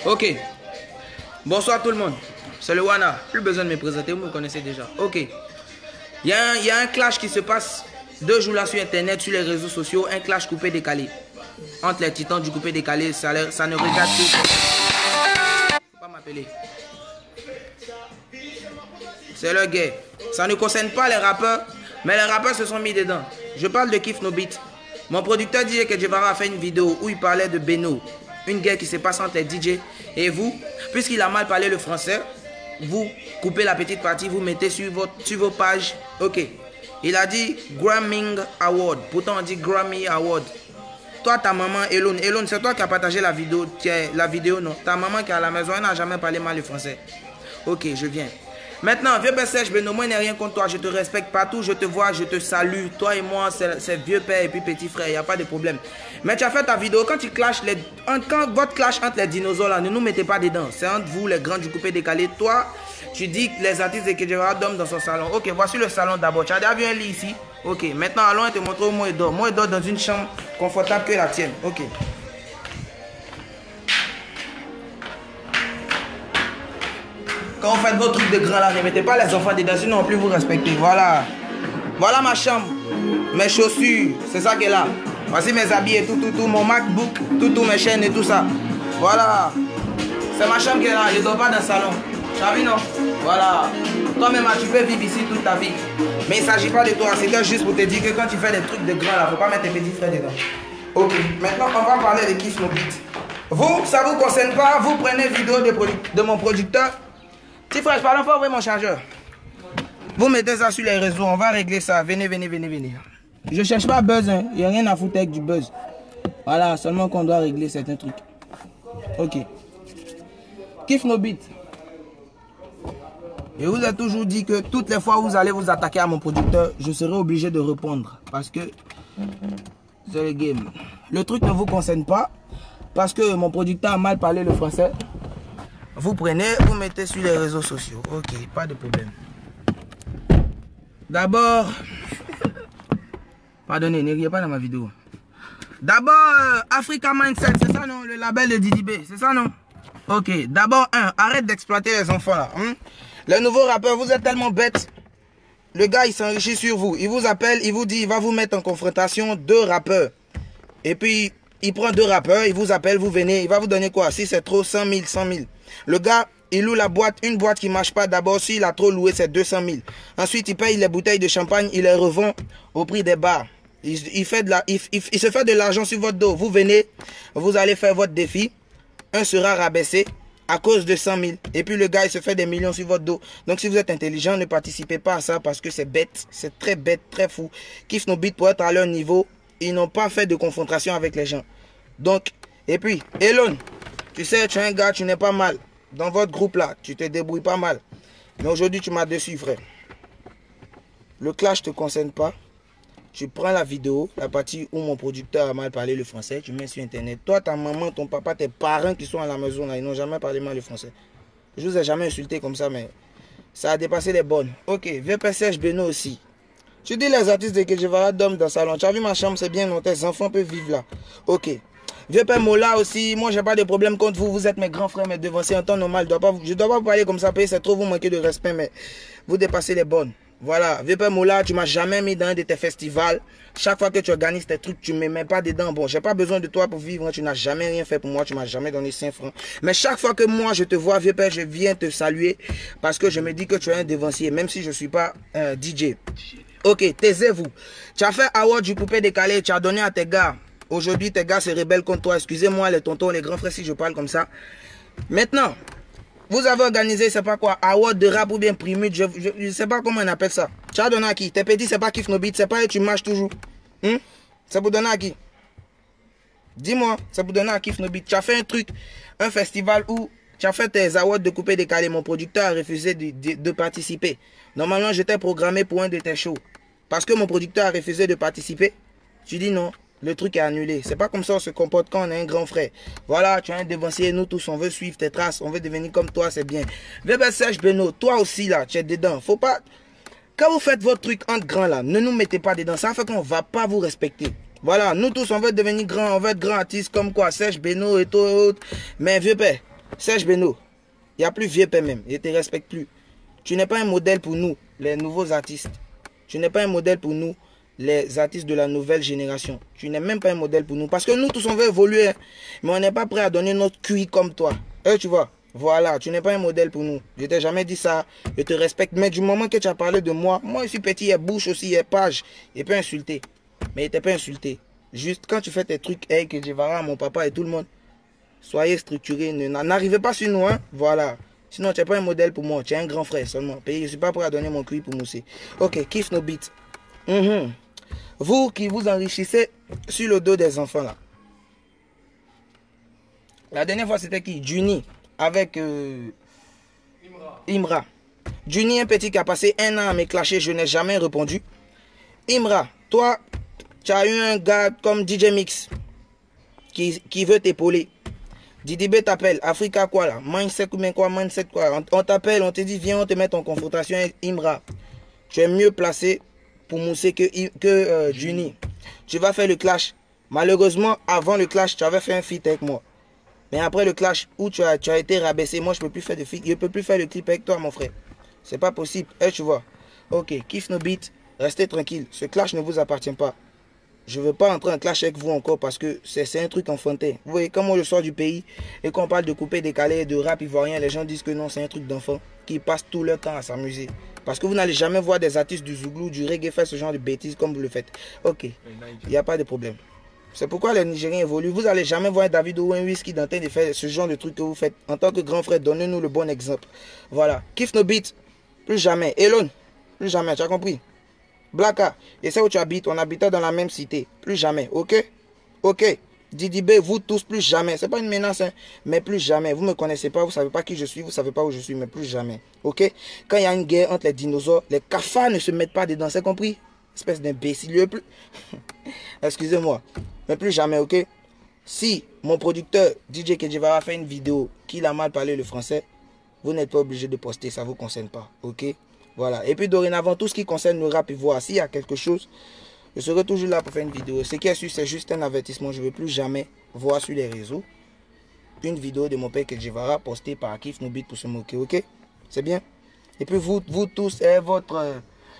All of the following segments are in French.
Ok. Bonsoir tout le monde. C'est le Wana. Plus besoin de me présenter, vous me connaissez déjà. Ok. Il y a un clash qui se passe 2 jours là sur internet, sur les réseaux sociaux. Un clash coupé décalé. Entre les titans du coupé décalé, ça ne regarde que... Faut pas m'appeler. C'est le gay. Ça ne concerne pas les rappeurs, mais les rappeurs se sont mis dedans. Je parle de Kiff No Beat. Mon producteur DJ Kedjevara a fait une vidéo où il parlait de Beno. Une guerre qui se passe entre les DJ et vous. Puisqu'il a mal parlé le français, vous coupez la petite partie, vous mettez sur vos pages. Ok. Il a dit Grammy Award. Pourtant on dit Grammy Award. Toi, ta maman, Elon, c'est toi qui as partagé la vidéo, non? Ta maman qui est à la maison, elle n'a jamais parlé mal le français. Ok, je viens. Maintenant, vieux père Serge Beno, moi, il n'y a rien contre toi. Je te respecte partout, je te vois, je te salue. Toi et moi, c'est vieux père et puis petit frère, il n'y a pas de problème. Mais tu as fait ta vidéo, quand tu clashes, quand votre clash entre les dinosaures, là, ne nous mettez pas dedans. C'est entre vous, les grands du coupé décalé. Toi, tu dis que les artistes de Kedjevara dorment dans son salon. Ok, voici le salon d'abord. Tu as déjà vu un lit ici? Ok, maintenant, allons et te montrer où moi, il dort. Moi, il dort dans une chambre confortable que la tienne. Ok. Quand vous faites vos trucs de grand là, ne mettez pas les enfants dedans, sinon plus vous respectez. Voilà. Voilà ma chambre. Mes chaussures, c'est ça qui est là. Voici mes habits et tout, mon MacBook, tout, mes chaînes et tout ça. Voilà. C'est ma chambre qui est là, je ne dors pas dans le salon. Tu as vu, non? Voilà. Toi-même, tu peux vivre ici toute ta vie. Mais il ne s'agit pas de toi, c'était juste pour te dire que quand tu fais des trucs de grand là, il ne faut pas mettre tes petits frères dedans. Ok, maintenant on va parler de Kiff No Beat. Vous, ça ne vous concerne pas, vous prenez vidéo de mon producteur. Petit frère, pardon, faut ouvrir mon chargeur. Vous mettez ça sur les réseaux, on va régler ça. Venez. Je cherche pas buzz, hein. Il n'y a rien à foutre avec du buzz. Voilà, seulement qu'on doit régler certains trucs. Ok. Kiff No Beat. Je vous ai toujours dit que toutes les fois où vous allez vous attaquer à mon producteur, je serai obligé de répondre. Parce que c'est le game. Le truc ne vous concerne pas. Parce que mon producteur a mal parlé le français. Vous prenez, vous mettez sur les réseaux sociaux. Ok, pas de problème. D'abord... Pardonnez, ne riez pas dans ma vidéo. D'abord, Africa Mindset, c'est ça non? Le label de Didi B, c'est ça non? Ok, d'abord, arrête d'exploiter les enfants là. Hein? Les nouveaux rappeurs, vous êtes tellement bêtes. Le gars, il s'enrichit sur vous. Il vous appelle, il vous dit, il va vous mettre en confrontation 2 rappeurs. Et puis, il prend 2 rappeurs, il vous appelle, vous venez, il va vous donner quoi? Si c'est trop, 100 000, 100 000. Le gars, il loue la boîte, une boîte qui ne marche pas. D'abord, s'il a trop loué, c'est 200 000. Ensuite, il paye les bouteilles de champagne, il les revend au prix des bars. Il se fait de l'argent sur votre dos. Vous venez, vous allez faire votre défi. Un sera rabaissé à cause de 100 000. Et puis le gars, il se fait des millions sur votre dos. Donc si vous êtes intelligent, ne participez pas à ça parce que c'est bête. C'est très bête, très fou. Kiff No Beat pour être à leur niveau. Ils n'ont pas fait de confrontation avec les gens. Donc, et puis, Elon, tu sais, tu es un gars, tu n'es pas mal. Dans votre groupe là, tu te débrouilles pas mal. Mais aujourd'hui, tu m'as déçu, frère. Le clash ne te concerne pas. Tu prends la vidéo, la partie où mon producteur a mal parlé le français, tu mets sur internet. Toi, ta maman, ton papa, tes parents qui sont à la maison là, ils n'ont jamais parlé mal le français. Je vous ai jamais insulté comme ça, mais ça a dépassé les bornes. Ok, vieux père Serge Beno aussi. Tu dis les artistes de Kedjevara dorment dans le salon. Tu as vu ma chambre, c'est bien, non, tes enfants peuvent vivre là. Ok. Vieux père Mola aussi, moi j'ai pas de problème contre vous, vous êtes mes grands frères, mes devanciers en temps normal. Je ne dois pas vous parler comme ça, c'est trop vous manquer de respect, mais vous dépassez les bornes. Voilà, vieux père Mola, tu m'as jamais mis dans un de tes festivals. Chaque fois que tu organises tes trucs, tu ne me mets pas dedans. Bon, j'ai pas besoin de toi pour vivre, tu n'as jamais rien fait pour moi, tu m'as jamais donné 5 francs. Mais chaque fois que moi je te vois, vieux père, je viens te saluer parce que je me dis que tu es un devancier, même si je ne suis pas DJ. Ok, taisez-vous. Tu as fait award du coupé décalé, tu as donné à tes gars. Aujourd'hui, tes gars se rebellent contre toi. Excusez-moi les tontons, les grands frères si je parle comme ça. Maintenant, vous avez organisé, c'est pas quoi, award de rap ou bien primute, je ne sais pas comment on appelle ça. Tu as donné à qui? Tes petits, c'est pas Kiff No Beat, c'est pas tu marches toujours. C'est pour donner à qui? Dis-moi, c'est pour donner à Kiff No Beat. Tu as fait un truc, un festival où tu as fait tes awards de coupé décalé. Mon producteur a refusé de participer. Normalement, j'étais programmé pour un de tes shows. Parce que mon producteur a refusé de participer, tu dis non. Le truc est annulé. C'est pas comme ça on se comporte quand on est un grand frère. Voilà, tu es un devancier, nous tous, on veut suivre tes traces, on veut devenir comme toi, c'est bien. Bébé Serge Beno, toi aussi là, tu es dedans. Faut pas... Quand vous faites votre truc entre grands là, ne nous mettez pas dedans. Ça fait qu'on va pas vous respecter. Voilà, nous tous, on veut devenir grands, on veut être grands artistes comme quoi, Serge Beno et tout autre. Mais vieux père, Serge Beno, il n'y a plus vieux père même, il ne te respecte plus. Tu n'es pas un modèle pour nous, les nouveaux artistes. Tu n'es pas un modèle pour nous, les artistes de la nouvelle génération. Tu n'es même pas un modèle pour nous. Parce que nous tous, on veut évoluer, hein, mais on n'est pas prêt à donner notre QI comme toi. Tu vois, voilà, tu n'es pas un modèle pour nous. Je t'ai jamais dit ça, je te respecte. Mais du moment que tu as parlé de moi, moi je suis petit, il y a bouche aussi, il y a page. Il peut insulter. Mais il ne t'a pas insulté. Juste quand tu fais tes trucs avec Jevara, mon papa et tout le monde, soyez structurés. N'arrivez pas sur nous, hein. Voilà. Sinon, tu n'es pas un modèle pour moi. Tu es un grand frère seulement. Je ne suis pas prêt à donner mon QI pour mousser. Ok, kiff nos beats. Vous qui vous enrichissez sur le dos des enfants là. La dernière fois, c'était qui? Juni. Avec Imra. Juni, un petit qui a passé 1 an à me clasher. Je n'ai jamais répondu. Imra, toi, tu as eu un gars comme DJ Mix qui veut t'épauler. Didibé t'appelle, Africa quoi là, mindset ou bien quoi, mindset quoi. On t'appelle, on te dit viens, on te met en confrontation avec Imra. Tu es mieux placé pour mousser que Juni. Tu vas faire le clash. Malheureusement, avant le clash, tu avais fait un feat avec moi. Mais après le clash où tu as été rabaissé, moi je peux plus faire de feat, je peux plus faire le clip avec toi mon frère. C'est pas possible, tu vois. Ok, kiff nos beats, restez tranquille, ce clash ne vous appartient pas. Je ne veux pas entrer en clash avec vous encore parce que c'est un truc enfantin. Vous voyez, quand moi je sors du pays et qu'on parle de couper, décaler, de rap ivoirien, les gens disent que non, c'est un truc d'enfant qui passe tout leur temps à s'amuser. Parce que vous n'allez jamais voir des artistes du Zouglou, du reggae faire ce genre de bêtises comme vous le faites. Ok, il n'y a pas de problème. C'est pourquoi les Nigériens évoluent. Vous n'allez jamais voir David ou un Whisky en train de faire ce genre de truc que vous faites. En tant que grand frère, donnez-nous le bon exemple. Voilà, kiff nos beats, plus jamais. Elon, plus jamais, tu as compris? Blacka, et c'est où tu habites, on habitait dans la même cité. Plus jamais, ok? Ok. Didibé, vous tous, plus jamais. C'est pas une menace, hein, mais plus jamais. Vous me connaissez pas, vous savez pas qui je suis, vous savez pas où je suis, mais plus jamais. Ok? Quand il y a une guerre entre les dinosaures, les cafards ne se mettent pas dedans, c'est compris? Espèce d'imbécile. Plus... Excusez-moi. Mais plus jamais, ok? Si mon producteur, DJ Kedjevara, fait une vidéo qu'il a mal parlé le français, vous n'êtes pas obligé de poster, ça ne vous concerne pas, ok? Voilà. Et puis dorénavant, tout ce qui concerne le rap et voir, s'il y a quelque chose, je serai toujours là pour faire une vidéo. Ce qui est sûr, c'est juste un avertissement. Je ne veux plus jamais voir sur les réseaux une vidéo de mon père Kedjevara postée par Kiff No Beat pour se moquer, ok? C'est bien? Et puis vous tous,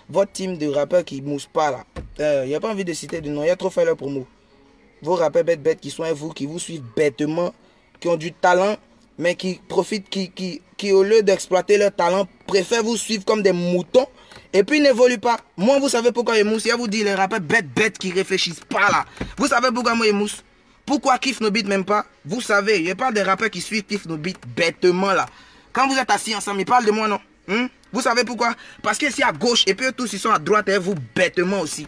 votre team de rappeurs qui ne moussent pas là. Il n'y a pas envie de citer de nom, il y a trop fait leur promo. Vos rappeurs bêtes qui sont à vous, qui vous suivent bêtement, qui ont du talent, mais qui profitent, qui au lieu d'exploiter leur talent, préfèrent vous suivre comme des moutons, et puis n'évoluent pas. Moi, vous savez pourquoi je mousse? Il y a vous dit les rappeurs bêtes qui réfléchissent pas là. Vous savez pourquoi moi je mousse? Pourquoi Kiff No Beat même pas? Vous savez, je parle des rappeurs qui suivent Kiff No Beat bêtement là. Quand vous êtes assis ensemble, ils parlent de moi, non? Vous savez pourquoi? Parce que c'est à gauche, et puis eux tous ils sont à droite, et vous bêtement aussi.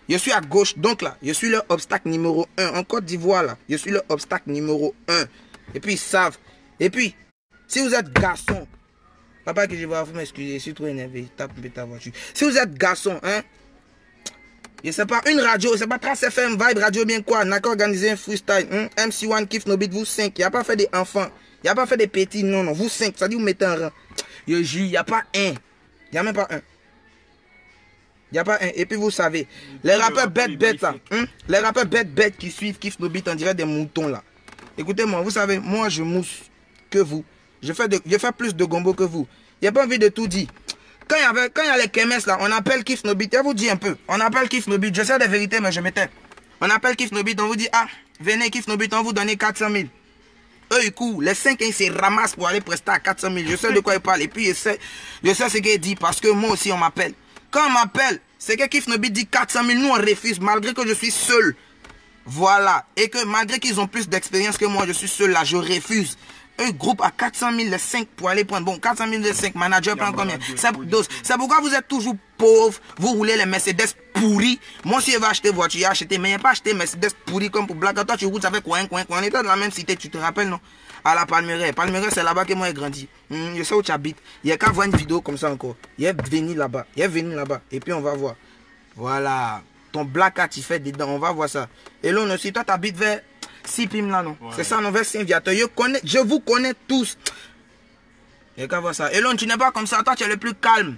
Je suis à gauche, donc là, je suis leur obstacle numéro 1. En Côte d'Ivoire, là, je suis leur obstacle numéro 1. Et puis, ils savent. Et puis, si vous êtes garçon, papa que je vais vous m'excuser, je suis trop énervé, tape un peu ta voiture. Si vous êtes garçon, hein, je sais pas, une radio, c'est pas Trace FM, Vibe Radio, bien quoi, n'a qu'à organiser un freestyle, MC1, Kiff No Beat, vous 5, il n'y a pas fait des enfants, il n'y a pas fait des petits, non, vous 5, ça dit vous mettez un rang. Je jure, il n'y a pas un, il n'y a même pas un. Il n'y a pas un. Et puis vous savez, les rappeurs bêtes là, les rappeurs bêtes qui suivent Kiff No Beat, on dirait des moutons là. Écoutez-moi, vous savez, moi je mousse que vous. Je fais plus de gombo que vous. Il n'y a pas envie de tout dire. Quand il y a les KMS là, on appelle Kiff No Beat. Je vous dis un peu. On appelle Kiff No Beat. Je sais des vérités, mais je me tais. On appelle Kiff No Beat. On vous dit, ah, venez Kiff No Beat, on vous donne 400 000. Eux, ils courent. Les 5, ils se ramassent pour aller prester à 400 000. Je sais de quoi ils parlent. Et puis, je sais ce qu'il dit parce que moi aussi, on m'appelle. Quand on m'appelle, c'est que Kiff No Beat dit 400 000. Nous, on refuse malgré que je suis seul. Voilà. Et que malgré qu'ils ont plus d'expérience que moi, je suis seul là. Je refuse. Un groupe à 400 000 les 5 pour aller prendre. Bon, 400 000 les 5, manager prend combien? C'est pourquoi vous êtes toujours pauvres. Vous roulez les Mercedes pourris. Moi, si je vais acheter voiture, j'ai acheté. Mais il n'y a pas acheté Mercedes pourris comme pour Black. Toi, tu roules avec coin. On était dans la même cité, tu te rappelles, non? À la Palmeraie. Palmeraie, c'est là-bas que moi j'ai grandi. Je sais où tu habites. Il y a qu'à voir une vidéo comme ça encore. Il est venu là-bas. Et puis on va voir. Voilà. Ton Black tu fais dedans. On va voir ça. Et là, aussi, toi, tu habites vers Sipim là, non? Ouais. C'est ça, non, vers Saint-Viateur. Je vous connais tous. Il n'y a qu'à voir ça. Elon, tu n'es pas comme ça. Toi, tu es le plus calme.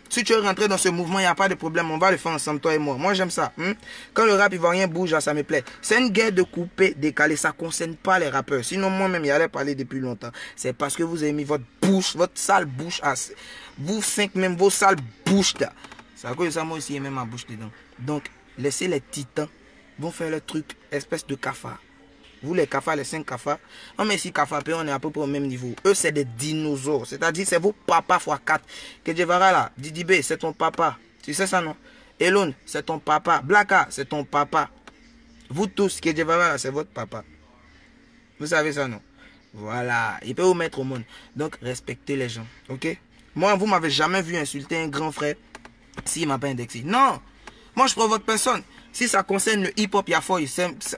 Si tu veux rentrer dans ce mouvement, il n'y a pas de problème. On va le faire ensemble, toi et moi. Moi, j'aime ça. Quand le rap ivoirien bouge, ça me plaît. C'est une guerre de couper, décaler. Ça ne concerne pas les rappeurs. Sinon, moi-même, il allait parler depuis longtemps. C'est parce que vous avez mis votre bouche, votre sale bouche à... Vous cinq, même vos sales bouches là. C'est à cause de ça, moi aussi, il y a même ma bouche dedans. Donc, laissez les titans. Vont faire le truc, espèce de cafard. Vous les cafards, les 5 cafards. Non mais si cafards, on est à peu près au même niveau. Eux c'est des dinosaures. C'est-à-dire c'est vos papas x4. Kedjevara là, Didibé c'est ton papa. Tu sais ça non? Elon c'est ton papa. Blaka c'est ton papa. Vous tous, Kedjevara là c'est votre papa. Vous savez ça non? Voilà. Il peut vous mettre au monde. Donc respectez les gens. Ok? Moi vous m'avez jamais vu insulter un grand frère s'il m'a pas indexé. Non. Moi je provoque personne. Si ça concerne le hip-hop,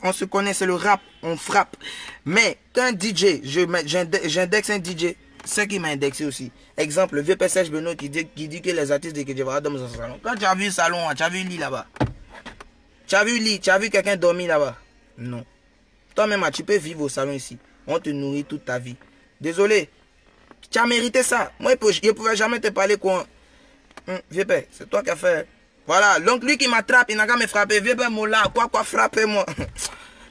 on se connaît, c'est le rap, on frappe. Mais qu'un DJ, j'indexe un DJ, c'est qui m'a indexé aussi. Exemple, le vieux PSH Benoît qui dit que les artistes de Kedjevara dorment dans un salon. Quand tu as vu le salon, tu as vu le lit là-bas. Tu as vu le lit, tu as vu quelqu'un dormir là-bas. Non. Toi-même, tu peux vivre au salon ici. On te nourrit toute ta vie. Désolé. Tu as mérité ça. Moi, je ne pouvais jamais te parler quoi. Vieux père, c'est toi qui as fait. Voilà, donc lui qui m'attrape, il n'a qu'à me frapper. Viens pas là, quoi, frappez-moi.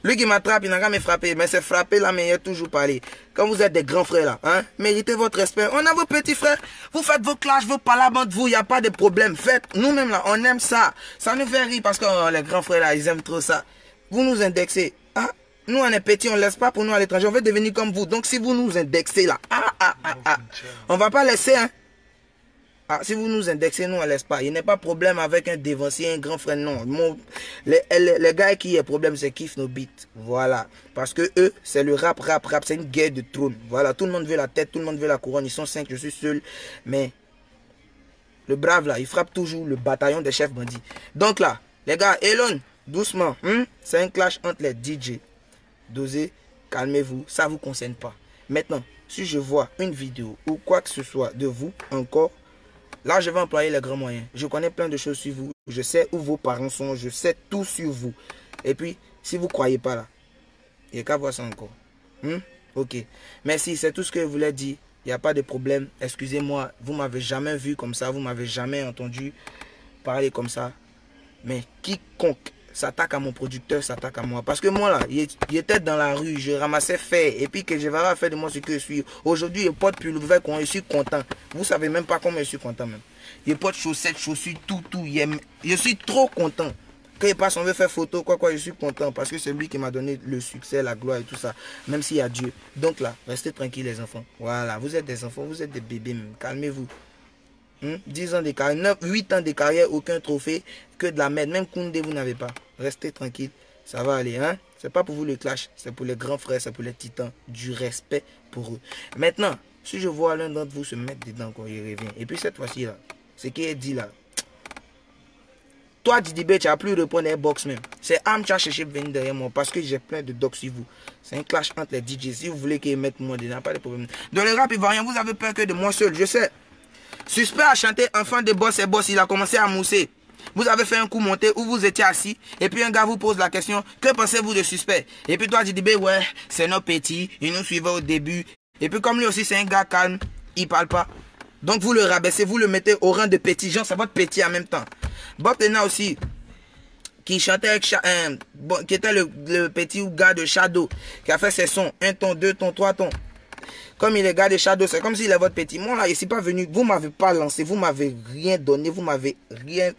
Lui qui m'attrape, il n'a qu'à me frapper. Mais c'est frapper là, mais il a toujours parlé. Quand vous êtes des grands frères là, méritez votre respect. On a vos petits frères, vous faites vos clashs, vos palabres entre vous, il n'y a pas de problème. Faites, nous-mêmes là, on aime ça. Ça nous fait rire parce que les grands frères là, ils aiment trop ça. Vous nous indexez. Nous on est petits, on ne laisse pas pour nous à l'étranger. On veut devenir comme vous. Donc si vous nous indexez là, on va pas laisser, si vous nous indexez, nous, on ne laisse pas. Il n'y a pas de problème avec un dévancier, un grand frère, non. Les gars qui ont problème, c'est kiff nos beats. Voilà. Parce que eux, c'est le rap. C'est une guerre de trône. Voilà. Tout le monde veut la tête, tout le monde veut la couronne. Ils sont 5, je suis seul. Mais le brave, là, il frappe toujours le bataillon des chefs bandits. Donc là, les gars, Elon, doucement. C'est un clash entre les DJ. Dosez, calmez-vous. Ça ne vous concerne pas. Maintenant, si je vois une vidéo ou quoi que ce soit de vous encore, là, je vais employer les grands moyens. Je connais plein de choses sur vous. Je sais où vos parents sont. Je sais tout sur vous. Et puis, si vous ne croyez pas là, il n'y a qu'à voir ça encore. Ok. Merci, c'est tout ce que je voulais dire. Il n'y a pas de problème. Excusez-moi, vous ne m'avez jamais vu comme ça. Vous ne m'avez jamais entendu parler comme ça. Mais quiconque s'attaque à mon producteur, s'attaque à moi. Parce que moi là, il était dans la rue, je ramassais fer. Et puis que je vais faire de moi ce que je suis. Aujourd'hui, il porte plus le verre quand je suis content. Vous savez même pas comment je suis content même. Il porte chaussettes, chaussures, tout. Je suis trop content. Quand il passe, on veut faire photo, quoi, je suis content. Parce que c'est lui qui m'a donné le succès, la gloire et tout ça. Même s'il y a Dieu. Donc là, restez tranquilles les enfants. Voilà, vous êtes des enfants, vous êtes des bébés même. Calmez-vous. 10 ans de carrière, 8 ans de carrière, aucun trophée, que de la merde. Même Koundé, vous n'avez pas. Restez tranquille, ça va aller. C'est pas pour vous le clash, c'est pour les grands frères, c'est pour les titans. Du respect pour eux. Maintenant, si je vois l'un d'entre vous se mettre dedans quand il revient, et puis cette fois-ci là, ce qui est dit là, toi Didibé, tu n'as plus répondre à box même. C'est Am qui a cherché de venir derrière moi parce que j'ai plein de docs sur vous. C'est un clash entre les DJ. Si vous voulez qu'ils mettent moi dedans, pas de problème. Dans le rap ivoirien, vous avez peur que de moi seul, je sais. Suspect a chanté Enfant de boss et boss, il a commencé à mousser. Vous avez fait un coup monté où vous étiez assis et puis un gars vous pose la question, que pensez-vous de Suspect? Et puis toi tu dis, ouais, c'est nos petits, ils nous suivaient au début. Et puis comme lui aussi c'est un gars calme, il parle pas. Donc vous le rabaissez, vous le mettez au rang de petit, genre c'est votre petit en même temps. Bob Lena aussi, qui chantait avec qui était le petit gars de Shadow, qui a fait ses sons, 1 ton, 2 ton, 3 tons. Comme il est gars de Shadow, c'est comme s'il est votre petit. Moi là, je ne suis pas venu, vous ne m'avez pas lancé, vous ne m'avez rien donné, vous m'avez rien...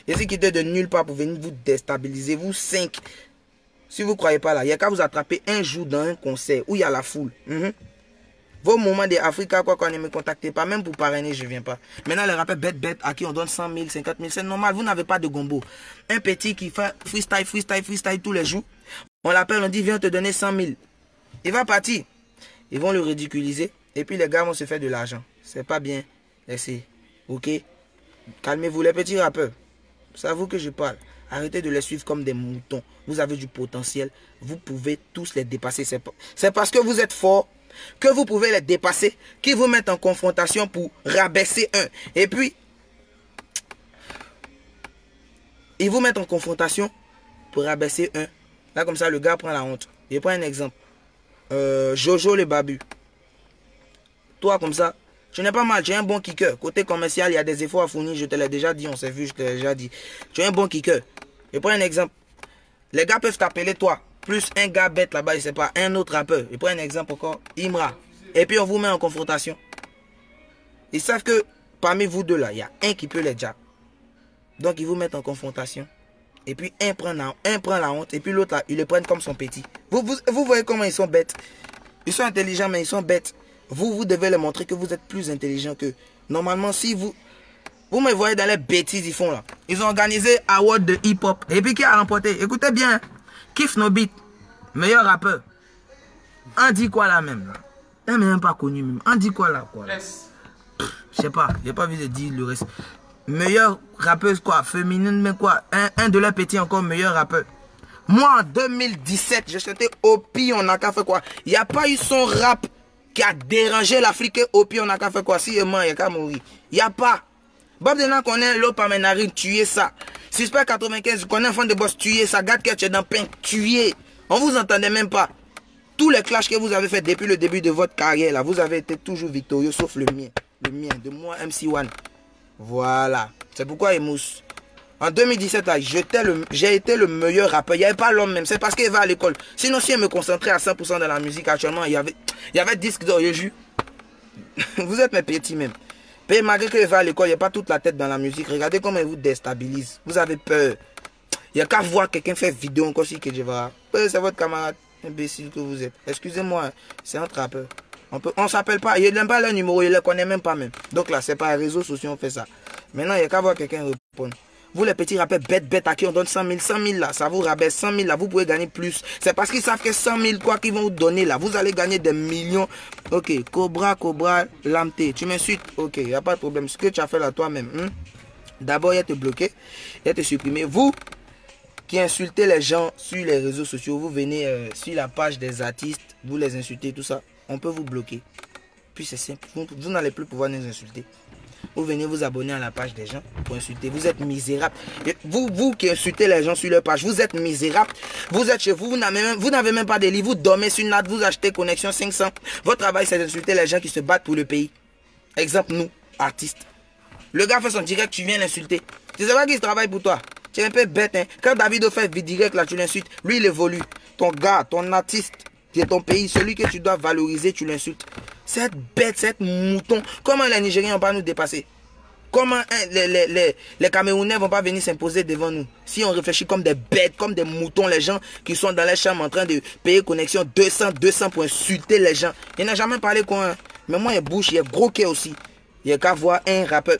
Je suis quitté de nulle part pour venir vous déstabiliser, vous 5. Si vous ne croyez pas là, il n'y a qu'à vous attraper un jour dans un concert où il y a la foule. Vos moments d'Africa, quoi, quand ne me contactez pas, même pour parrainer, je ne viens pas. Maintenant, les rappeurs bêtes à qui on donne 100 000, 50 000, c'est normal, vous n'avez pas de gombo. Un petit qui fait freestyle tous les jours, on l'appelle, on dit, viens te donner 100 000. Il va partir. Ils vont le ridiculiser. Et puis les gars vont se faire de l'argent. C'est pas bien. Laissez. Ok? Calmez-vous les petits rappeurs. C'est à vous que je parle. Arrêtez de les suivre comme des moutons. Vous avez du potentiel. Vous pouvez tous les dépasser. C'est parce que vous êtes forts que vous pouvez les dépasser. Qui vous mettent en confrontation pour rabaisser un. Et puis, ils vous mettent en confrontation pour rabaisser un. Là comme ça, le gars prend la honte. Je prends un exemple. Jojo le Babu. Toi comme ça, Tu n'es pas mal, tu es un bon kicker. Côté commercial, il y a des efforts à fournir, je te l'ai déjà dit, on s'est vu, je te l'ai déjà dit. Tu es un bon kicker. Je prends un exemple. Les gars peuvent t'appeler toi, plus un gars bête là-bas, je sais pas, un autre rappeur. Je prends un exemple encore, Imra. Et puis on vous met en confrontation. Ils savent que parmi vous deux là, il y a un qui peut les jab. Donc ils vous mettent en confrontation. Et puis un prend la honte. Et puis l'autre là, ils le prennent comme son petit. Vous voyez comment ils sont bêtes. Ils sont intelligents mais ils sont bêtes. Vous devez leur montrer que vous êtes plus intelligent qu'eux. Normalement si vous me voyez dans les bêtises ils font là. Ils ont organisé Award de hip-hop. Et puis qui a remporté? Écoutez bien. Kiff No Beat. Meilleur rappeur. On dit quoi là même là? Elle n'est même pas connu même. On dit quoi là quoi? Je sais pas. J'ai pas vu de dire le reste. Meilleure rappeuse quoi? Féminine mais quoi? Un de leurs petits encore meilleur rappeur. Moi en 2017 j'ai chanté Opi on a qu'à faire quoi? Il n'y a pas eu son rap qui a dérangé l'Afrique. Opi on a qu'à faire quoi? Si il meurt il n'y a qu'à mourir. Il n'y a pas. Bob Dylan connaît l'eau par mes narines, tuer ça. Suspect 95 connaît un fond de boss, tuer ça. Gad Ketch est dans pain, tuer. On vous entendait même pas. Tous les clashs que vous avez fait depuis le début de votre carrière là, vous avez été toujours victorieux sauf le mien. Le mien, de moi MC1. Voilà. C'est pourquoi Emous. En 2017, j'ai été le meilleur rappeur. Il n'y avait pas l'homme même. C'est parce qu'il va à l'école. Sinon, si je me concentrais à 100% dans la musique actuellement, il y avait disque d'or. Vous êtes mes petits même. Et malgré qu'il va à l'école, il n'y a pas toute la tête dans la musique. Regardez comment il vous déstabilise. Vous avez peur. Il n'y a qu'à voir quelqu'un faire vidéo encore si que je vais. C'est votre camarade imbécile que vous êtes. Excusez-moi, c'est un rappeur. On s'appelle pas. Il n'aime pas leur numéro, il ne le connaît même pas même. Donc là, c'est par les réseaux sociaux on fait ça. Maintenant, il n'y a qu'à voir quelqu'un répondre. Vous les petits rappeurs bêtes à qui on donne 100 000. 100 000 là, ça vous rabaisse 100 000 là, vous pouvez gagner plus. C'est parce qu'ils savent que 100 000 quoi qu'ils vont vous donner là, vous allez gagner des millions. Ok, Cobra, Lamté, tu m'insultes. Ok, il n'y a pas de problème. Ce que tu as fait là toi-même. D'abord, il a te bloqué, il a te supprimé. Vous qui insultez les gens sur les réseaux sociaux, vous venez sur la page des artistes, vous les insultez, tout ça, on peut vous bloquer. Puis c'est simple, vous n'allez plus pouvoir nous insulter. Vous venez vous abonner à la page des gens pour insulter. Vous êtes misérable. Vous qui insultez les gens sur leur page, vous êtes misérable. Vous êtes chez vous, vous n'avez même pas de lit. Vous dormez sur une natte, vous achetez connexion 500. Votre travail, c'est d'insulter les gens qui se battent pour le pays. Exemple, nous, artistes. Le gars fait son direct, tu viens l'insulter. Tu sais pas qui travaille pour toi. Tu es un peu bête, hein. Quand Davido fait direct, là, tu l'insultes. Lui, il évolue. Ton gars, ton artiste, qui est ton pays, celui que tu dois valoriser, tu l'insultes. Cette bête, cette mouton, comment les Nigériens vont pas nous dépasser? Comment les Camerounais vont pas venir s'imposer devant nous? Si on réfléchit comme des bêtes, comme des moutons, les gens qui sont dans les chambres en train de payer connexion 200 pour insulter les gens. Il n'a jamais parlé quoi, hein? Mais moi, il bouge, il est gros qui aussi. Il n'y a qu'à voir un rappeur.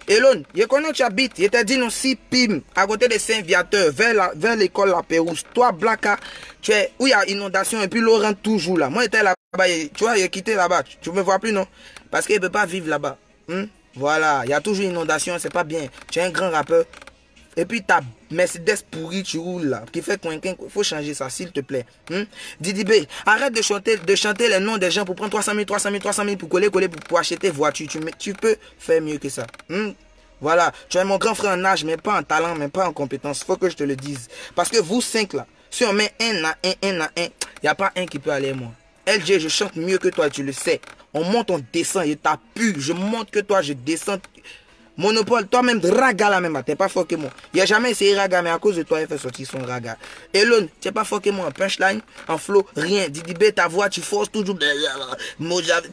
Elon, je connais où tu habites. Il t'a dit non, si Pim, à côté de Saint-Viateur, vers l'école La Pérouse. Toi, Blacka, tu es où il y a inondation et puis l'eau rentre toujours là. Moi, j'étais là-bas, tu vois, il a quitté là-bas. Tu ne me vois plus, non? Parce qu'il ne peut pas vivre là-bas. Voilà, il y a toujours inondation, c'est pas bien. Tu es un grand rappeur. Et puis ta Mercedes pourrie, tu roules là, qui fait coin. Il faut changer ça, s'il te plaît. Didi B, arrête de chanter les noms des gens pour prendre 300 000 pour coller pour acheter voiture. Tu peux faire mieux que ça. Voilà, tu es mon grand frère en âge, mais pas en talent, mais pas en compétence. Faut que je te le dise. Parce que vous 5 là, si on met un à un, il n'y a pas un qui peut aller moi. LG, je chante mieux que toi, tu le sais. On monte, on descend, il t'a pu. Je monte que toi, je descends. Monopole, toi-même, raga là même, t'es pas fort que moi. Il a jamais essayé raga, mais à cause de toi, il fait sortir son raga. Elon, t'es pas fort que moi, en punchline, en flow, rien. Didi B, ta voix, tu forces toujours.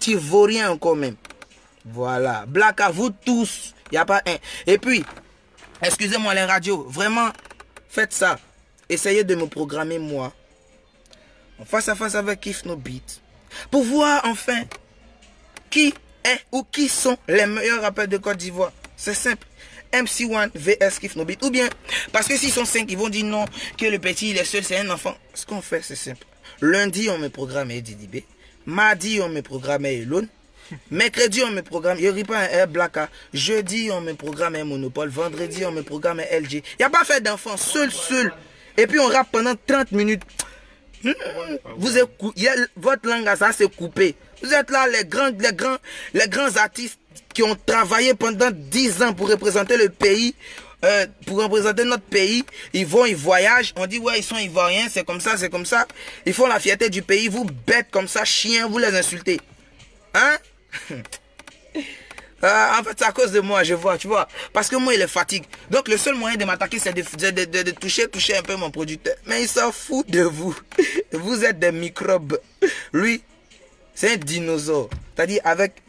Tu vaux rien encore même. Voilà. Black à vous tous, il n'y a pas un. Et puis, excusez-moi les radios, vraiment, faites ça. Essayez de me programmer moi, en face à face avec Kiff No Beat, pour voir enfin qui est ou qui sont les meilleurs rappeurs de Côte d'Ivoire. C'est simple. MC1 vs Kiff No Beat. Ou bien, parce que s'ils sont 5, ils vont dire non, que le petit, il est seul, c'est un enfant. Ce qu'on fait, c'est simple. Lundi, on me programme Didi B. Mardi, on me programme Elon. Mercredi, on me programme, il n'y a pas un Air Blacka. Jeudi, on me programme un Monopole. Vendredi, on me programme un LG. Il n'y a pas fait d'enfant, seul. Et puis, on rappe pendant 30 minutes. Votre langue, ça, c'est coupé. Vous êtes là, les grands artistes qui ont travaillé pendant 10 ans pour représenter le pays, pour représenter notre pays. Ils voyagent, on dit ouais, ils sont ivoiriens, c'est comme ça. Ils font la fierté du pays, vous bêtes comme ça, chiens, vous les insultez. Hein? En fait, c'est à cause de moi, je vois, tu vois. Parce que moi, il est fatigue. Donc, le seul moyen de m'attaquer, c'est de toucher un peu mon producteur. Mais il s'en fout de vous. Vous êtes des microbes. Lui, c'est un dinosaure. C'est-à-dire, avec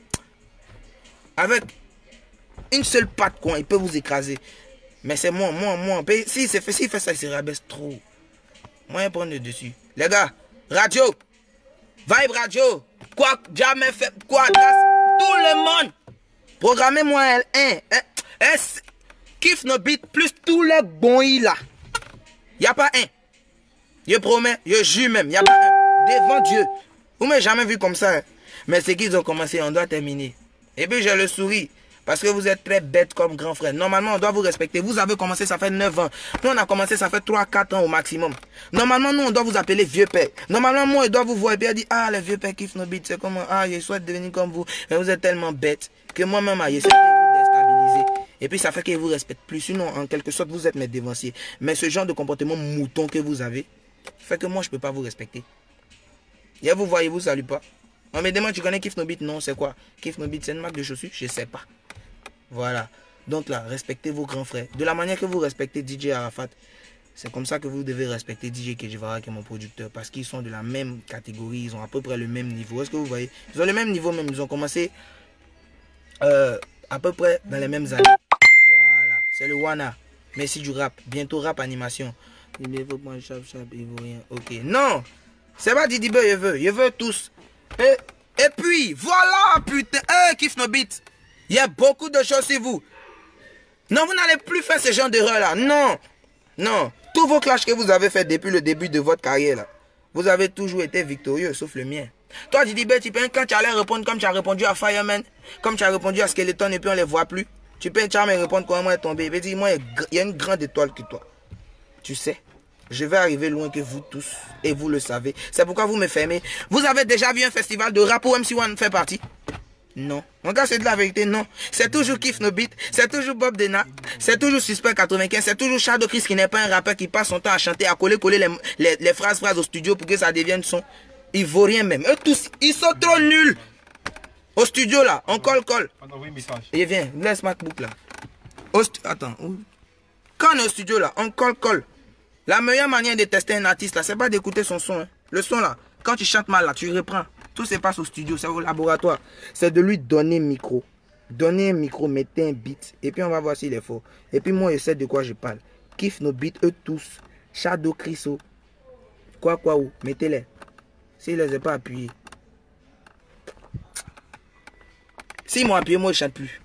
une seule patte, quoi, il peut vous écraser. Mais c'est moi. S'il fait ça, il se rabaisse trop. Moi, il prend le dessus. Les gars, radio, Vibe Radio, quoi, jamais fait, quoi, tout le monde. Programmez-moi L1, S, Kiff No Beat, plus tous les bons là. Il n'y a pas un. Je promets, je jure même, il n'y a pas un. Devant Dieu. Vous ne m'avez jamais vu comme ça. Hein? Mais c'est qu'ils ont commencé, on doit terminer. Et puis je le souris. Parce que vous êtes très bête comme grand frère. Normalement, on doit vous respecter. Vous avez commencé, ça fait 9 ans. Nous, on a commencé, ça fait 3-4 ans au maximum. Normalement, nous, on doit vous appeler vieux père. Normalement, moi, je dois vous voir et puis dire, ah, les vieux pères Kiff No Beat, c'est comment, ah, je souhaite devenir comme vous. Mais vous êtes tellement bête que moi-même, j'essaie de vous déstabiliser. Et puis, ça fait qu'ils ne vous respectent plus. Sinon, en quelque sorte, vous êtes mes dévanciers. Mais ce genre de comportement mouton que vous avez, fait que moi, je ne peux pas vous respecter. Et vous voyez, vous salue pas. On me demande, tu connais Kiff No Beat? Non, c'est quoi? Kiff No Beat, c'est une marque de chaussures? Je ne sais pas. Voilà. Donc là, respectez vos grands frères. De la manière que vous respectez DJ Arafat, c'est comme ça que vous devez respecter DJ Kejivara qui est mon producteur. Parce qu'ils sont de la même catégorie, ils ont à peu près le même niveau. Est-ce que vous voyez? Ils ont le même niveau même. Ils ont commencé à peu près dans les mêmes années. Voilà. C'est le Wana. Merci du rap. Bientôt rap animation. Il veut pas chap, il veut rien. Ok. Non. C'est pas Didi Boy, il veut tous. Et puis, voilà, putain. Kiff No Beat. Il y a beaucoup de choses sur vous. Non, vous n'allez plus faire ce genre d'erreur là. Non. Non. Tous vos clashs que vous avez fait depuis le début de votre carrière là, vous avez toujours été victorieux, sauf le mien. Toi, Didi B, tu peux, quand tu allais répondre comme tu as répondu à Fireman, comme tu as répondu à Skeleton et puis on les voit plus, tu peux me répondre comment est tombé. Et puis, moi, il y a une grande étoile que toi. Tu sais, je vais arriver loin que vous tous et vous le savez. C'est pourquoi vous me fermez. Vous avez déjà vu un festival de rap où MC1 fait partie? Non. En cas, c'est de la vérité, non. C'est toujours Kiff No Beat, c'est toujours Bob Dena, c'est toujours Suspect 95, c'est toujours Shadow Chris qui n'est pas un rappeur qui passe son temps à chanter, à coller les phrases au studio pour que ça devienne son. Il vaut rien même. Eux tous, ils sont trop nuls. Au studio là, on colle. Et viens, laisse MacBook là. Attends. Quand on est au studio là, on colle. La meilleure manière de tester un artiste là, c'est pas d'écouter son son. Hein. Le son là, quand tu chantes mal là, tu reprends. Tout se passe au studio, c'est au laboratoire. C'est de lui donner un micro. Donner un micro, mettez un beat. Et puis on va voir s'il est fort. Et puis moi, je sais de quoi je parle. Kiff No Beat, eux tous. Shadow Chris, quoi, mettez-les. S'il ne les a pas appuyés. Si moi appuyé, moi je chante plus.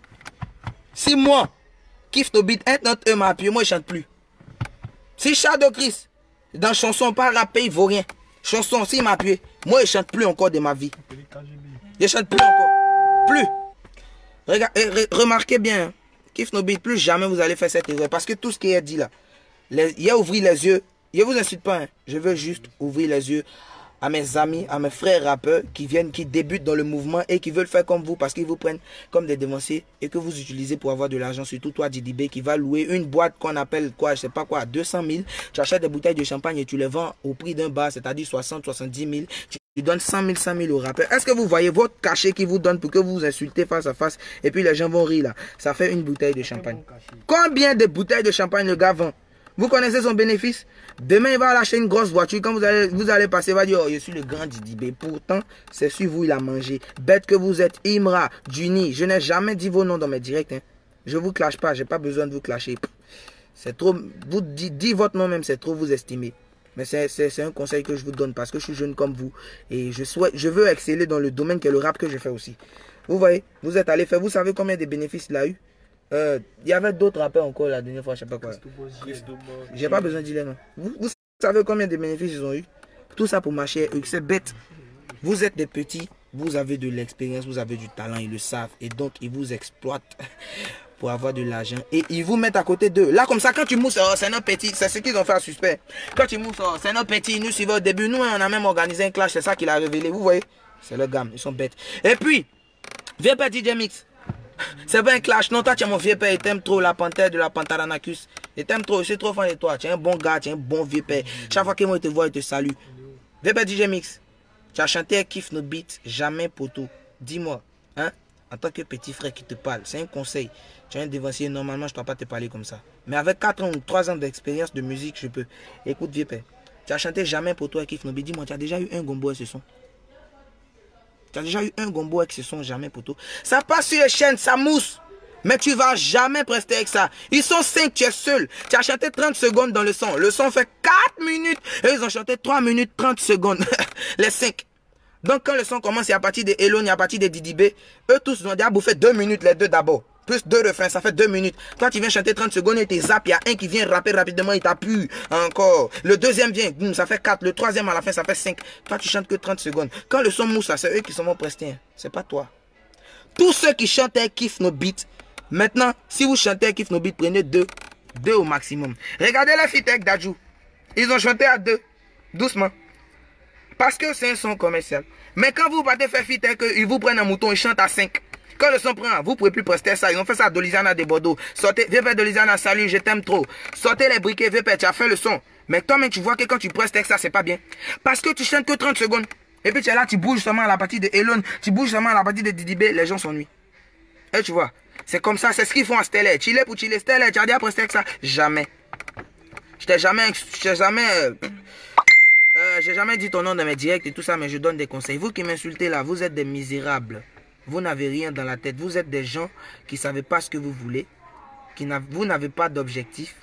Si moi, Kiff No Beat, un autre m'a appuyé, moi je chante plus. Si Shadow Chris, dans chanson, pas rappé, il vaut rien. Chanson, s'il m'a appuyé, moi je chante plus encore de ma vie. Je chante plus encore. Plus. Remarquez bien, Kiff No Beat, plus jamais vous allez faire cette erreur. Parce que tout ce qui est dit là, il y a ouvrir les yeux. Je ne vous insulte pas, hein. Je veux juste ouvrir les yeux à mes amis, à mes frères rappeurs qui viennent, qui débutent dans le mouvement et qui veulent faire comme vous parce qu'ils vous prennent comme des dévanciers et que vous utilisez pour avoir de l'argent. Surtout toi, Didi B, qui va louer une boîte qu'on appelle quoi, je sais pas quoi, 200 000. Tu achètes des bouteilles de champagne et tu les vends au prix d'un bar, c'est-à-dire 60, 70 000. Tu donnes 100 000 au rappeur. Est-ce que vous voyez votre cachet qui vous donne pour que vous vous insultez face à face et puis les gens vont rire là? Ça fait une bouteille de champagne. Combien de bouteilles de champagne le gars vend? Vous connaissez son bénéfice? Demain, il va lâcher une grosse voiture. Quand vous allez passer, il va dire, oh, je suis le grand Didi B. Pourtant, c'est sur vous, il a mangé. Bête que vous êtes, Imra, Juni. Je n'ai jamais dit vos noms dans mes directs. Hein. Je ne vous clash pas. Je n'ai pas besoin de vous clasher. C'est trop. Vous dites votre nom même, c'est trop vous estimer. Mais c'est un conseil que je vous donne parce que je suis jeune comme vous. Et je veux exceller dans le domaine que le rap que je fais aussi. Vous voyez, vous êtes allé faire. Vous savez combien de bénéfices il a eu? Il y avait d'autres rappeurs encore la dernière fois, je sais pas quoi. J'ai pas besoin de dire les noms. Vous savez combien de bénéfices ils ont eu? Tout ça pour marcher. C'est bête. Vous êtes des petits, vous avez de l'expérience, vous avez du talent, ils le savent. Et donc, ils vous exploitent pour avoir de l'argent. Et ils vous mettent à côté d'eux. Là, comme ça, quand tu mousses, oh, c'est notre petit. C'est ce qu'ils ont fait à Suspect. Quand tu mousses, oh, c'est notre petit. Nous suivons au début. Nous, on a même organisé un clash. C'est ça qu'il a révélé. Vous voyez? C'est le gamme. Ils sont bêtes. Et puis, viens pas DJ Mix. C'est pas un clash, non, toi tu es mon vieux père, il t'aime trop la panthère de la Pantaranacus. Il t'aime trop, je suis trop fan de toi, tu es un bon gars, tu es un bon vieux père. Chaque fois que moi il te voit, il te salue. Vieux père DJ Mix, tu as chanté Kiff No Beat, jamais poteau. Dis-moi, hein, en tant que petit frère qui te parle, c'est un conseil. Tu es un dévancier, normalement, je ne dois pas te parler comme ça. Mais avec 4 ans ou 3 ans d'expérience de musique, je peux. Écoute, vieux père, tu as chanté jamais pour toi, Kif Nobi. Dis-moi, tu as déjà eu un gombo avec ce son? Tu as déjà eu un gombo avec ce son, jamais pour toi? Ça passe sur les chaînes, ça mousse. Mais tu vas jamais prester avec ça. Ils sont 5, tu es seul. Tu as chanté 30 secondes dans le son. Le son fait 4 minutes. Et ils ont chanté 3 minutes 30 secondes. Les 5. Donc quand le son commence, il y a à partir de Elon, il y a à partir de Didi B. Eux tous ils ont déjà bouffé 2 minutes les deux d'abord. Plus 2 refrains, ça fait 2 minutes. Toi tu viens chanter 30 secondes et t'es zap. Il y a un qui vient rapper rapidement, il t'appuie. Encore. Le deuxième vient, boum, ça fait 4. Le troisième à la fin, ça fait 5. Toi tu chantes que 30 secondes. Quand le son mousse, c'est eux qui sont prestés. Hein. C'est pas toi. Tous ceux qui chantaient Kif No Beat. Maintenant, si vous chantez Kif No Beat, prenez 2. 2 au maximum. Regardez la feat avec Dadju. Ils ont chanté à 2. Doucement. Parce que c'est un son commercial. Mais quand vous partez faire feat avec eux, ils vous prennent un mouton, ils chantent à 5. Quand le son prend, vous ne pouvez plus prester ça. Ils ont fait ça à Dolizana de Bordeaux. Sortez, VP Dolizana, salut, je t'aime trop. Sortez les briquets, VP, tu as fait le son. Mais toi-même, tu vois que quand tu prestes avec ça, c'est pas bien. Parce que tu chantes que 30 secondes. Et puis tu es là, tu bouges seulement à la partie de Elon, tu bouges seulement à la partie de Didi B, les gens s'ennuient. Et tu vois, c'est comme ça, c'est ce qu'ils font à Stella. Chiller pour chiller, Stella, tu as déjà presté avec ça? Jamais. J'ai jamais dit ton nom dans mes directs et tout ça, mais je donne des conseils. Vous qui m'insultez là, vous êtes des misérables. Vous n'avez rien dans la tête. Vous êtes des gens qui ne savez pas ce que vous voulez. Vous n'avez pas d'objectif.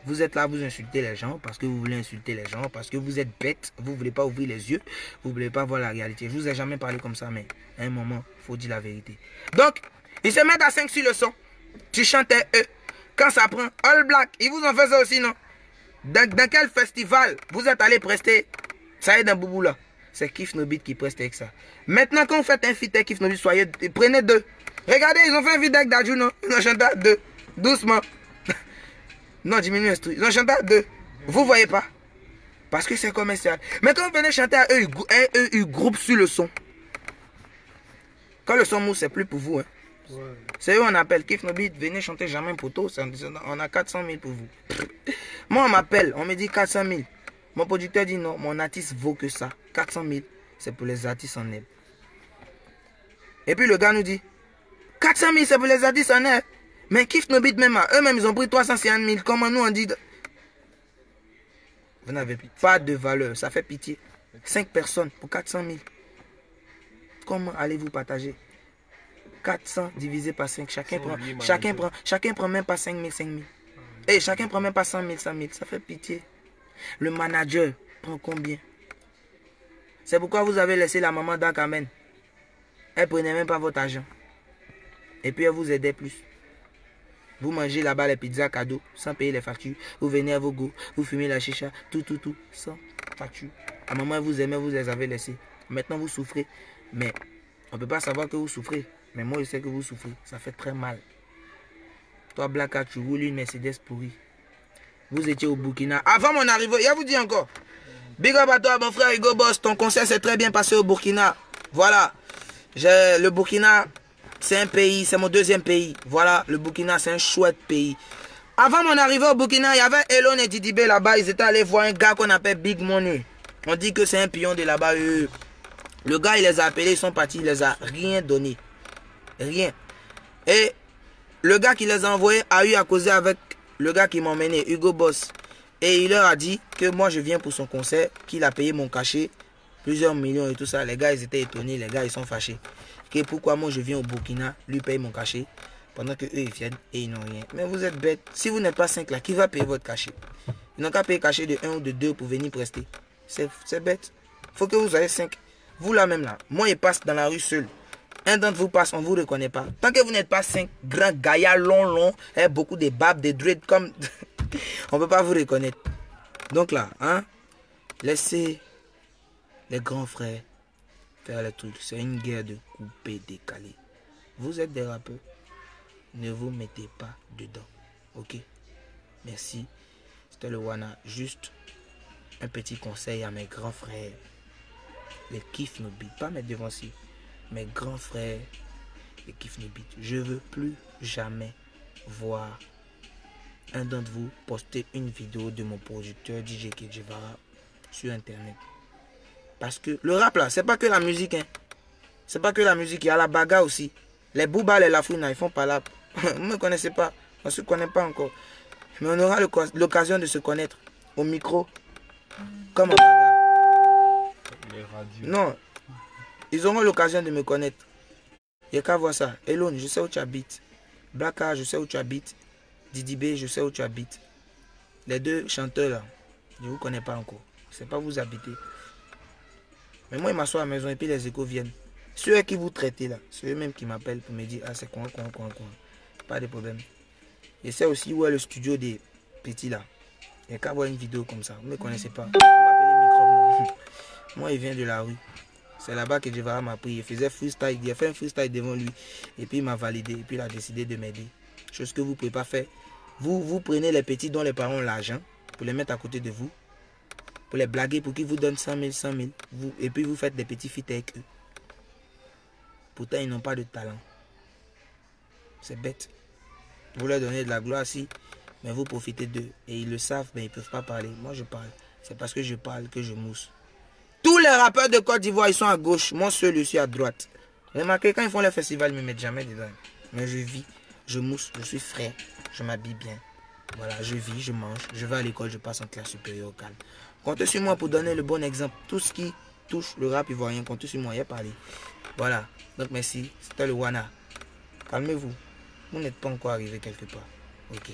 Vous êtes là, vous insultez les gens parce que vous voulez insulter les gens, parce que vous êtes bête. Vous ne voulez pas ouvrir les yeux. Vous ne voulez pas voir la réalité. Je ne vous ai jamais parlé comme ça, mais à un moment, il faut dire la vérité. Donc, ils se mettent à 5 sur le son. Tu chantais eux. Quand ça prend, All Black, ils vous ont fait ça aussi, non? Dans quel festival vous êtes allé prester ça y est dans Boubou là? C'est Kif No Beat qui preste avec ça. Maintenant, quand vous faites un feat avec Kif No Beat, prenez 2. Regardez, ils ont fait un feat avec Dadju, non? Ils ont chanté à 2. Doucement. Non, diminue l'instru. Ils ont chanté à 2. Vous voyez pas? Parce que c'est commercial. Mais quand vous venez chanter à eux, ils groupent sur le son. Quand le son mousse, c'est plus pour vous. Hein. Ouais. C'est eux on appelle Kif No Beat, venez chanter Jamais Poto, on a 400 000 pour vous. Moi on m'appelle, on me dit 400 000. Mon producteur dit non, mon artiste vaut que ça. 400 000, c'est pour les artistes en herbe. Et puis le gars nous dit 400 000 c'est pour les artistes en herbe. Mais Kif No Beat même, eux-mêmes ils ont pris 350 000. Comment nous on dit? Vous n'avez pas de valeur, ça fait pitié. 5 personnes pour 400 000. Comment allez-vous partager? 400 divisé par 5, chacun prend même pas 5 000. Et chacun prend même pas 100 000, ça fait pitié. Le manager prend combien? C'est pourquoi vous avez laissé la maman d'Akamen. Elle prenait même pas votre argent. Et puis elle vous aidait plus. Vous mangez là-bas les pizzas cadeaux, sans payer les factures. Vous venez à vos goûts, vous fumez la chicha, tout, sans facture. La maman elle vous aimait, vous les avez laissés. Maintenant vous souffrez. Mais on ne peut pas savoir que vous souffrez. Mais moi, je sais que vous souffrez. Ça fait très mal. Toi, Black Cat, tu roules une Mercedes pourrie. Vous étiez au Burkina. Avant mon arrivée, je vous dis encore. Big up à toi, mon frère Hugo Boss. Ton concert s'est très bien passé au Burkina. Voilà. Le Burkina, c'est un pays. C'est mon deuxième pays. Voilà. Le Burkina, c'est un chouette pays. Avant mon arrivée au Burkina, il y avait Elon et Didi B là-bas. Ils étaient allés voir un gars qu'on appelle Big Money. On dit que c'est un pion de là-bas. Le gars, il les a appelés. Ils sont partis. Il les a rien donné. Rien. Et le gars qui les a envoyés a eu à causer avec le gars qui m'a emmené, Hugo Boss. Et il leur a dit que moi je viens pour son concert, qu'il a payé mon cachet, plusieurs millions et tout ça. Les gars ils étaient étonnés, les gars ils sont fâchés. Que pourquoi moi je viens au Burkina, lui paye mon cachet, pendant que eux ils viennent et ils n'ont rien. Mais vous êtes bêtes. Si vous n'êtes pas 5 là, qui va payer votre cachet? Ils n'ont qu'à payer le cachet de 1 ou de 2 pour venir prester. C'est bête. Faut que vous ayez 5. Vous là même là, moi je passe dans la rue seul. Un d'entre vous passe, on ne vous reconnaît pas. Tant que vous n'êtes pas 5 grands gaillards longs, beaucoup de barbes, de dreads comme... on ne peut pas vous reconnaître. Donc là, hein, laissez les grands frères faire le truc. C'est une guerre de couper, décaler. Vous êtes des rappeurs. Ne vous mettez pas dedans. Ok? Merci. C'était le Wana. Juste un petit conseil à mes grands frères. Les Kif No Beat, pas mes devanciers. Mes grands frères et Kif No Beat, je ne veux plus jamais voir un d'entre vous poster une vidéo de mon producteur DJ Kejivara sur internet. Parce que le rap là, c'est pas que la musique. Hein. C'est pas que la musique, il y a la bagarre aussi. Les Booba, les Lafouina, ils font pas là. Vous ne me connaissez pas, on ne se connaît pas encore. Mais on aura l'occasion de se connaître au micro, comme en bagarre. Les radios. Non, ils auront l'occasion de me connaître. Il n'y a qu'à voir ça. Elon, je sais où tu habites. Blacka, je sais où tu habites. Didi B, je sais où tu habites. Les deux chanteurs là, je ne vous connais pas encore. Je ne sais pas où vous habitez. Mais moi, je m'assois à la maison et puis les échos viennent. Ceux qui vous traitez là, c'est eux-mêmes qui m'appellent pour me dire, ah c'est quoi. Pas de problème. Je sais aussi où est le studio des petits là. Il n'y a qu'à voir une vidéo comme ça. Vous ne me connaissez pas. Vous m'appelez microbe. Moi, il vient de la rue. C'est là-bas que Jevara m'a pris. Il faisait freestyle. Il a fait un freestyle devant lui. Et puis il m'a validé. Et puis il a décidé de m'aider. Chose que vous ne pouvez pas faire. Vous prenez les petits dont les parents ont l'argent pour les mettre à côté de vous. Pour les blaguer, pour qu'ils vous donnent 100 000. Et puis vous faites des petits feats avec eux. Pourtant, ils n'ont pas de talent. C'est bête. Vous leur donnez de la gloire, si, mais vous profitez d'eux. Et ils le savent, mais ils ne peuvent pas parler. Moi, je parle. C'est parce que je parle que je mousse. Tous les rappeurs de Côte d'Ivoire, ils sont à gauche. Moi seul, je suis à droite. Remarquez, quand ils font les festivals, ils ne me mettent jamais dedans. Mais je vis, je mousse, je suis frais, je m'habille bien. Voilà, je vis, je mange, je vais à l'école, je passe en classe supérieure au calme. Comptez sur moi pour donner le bon exemple. Tout ce qui touche le rap ivoirien, comptez sur moi, il y a parlé. Voilà, donc merci, c'était le Wana. Calmez-vous, vous n'êtes pas encore arrivé quelque part. Ok.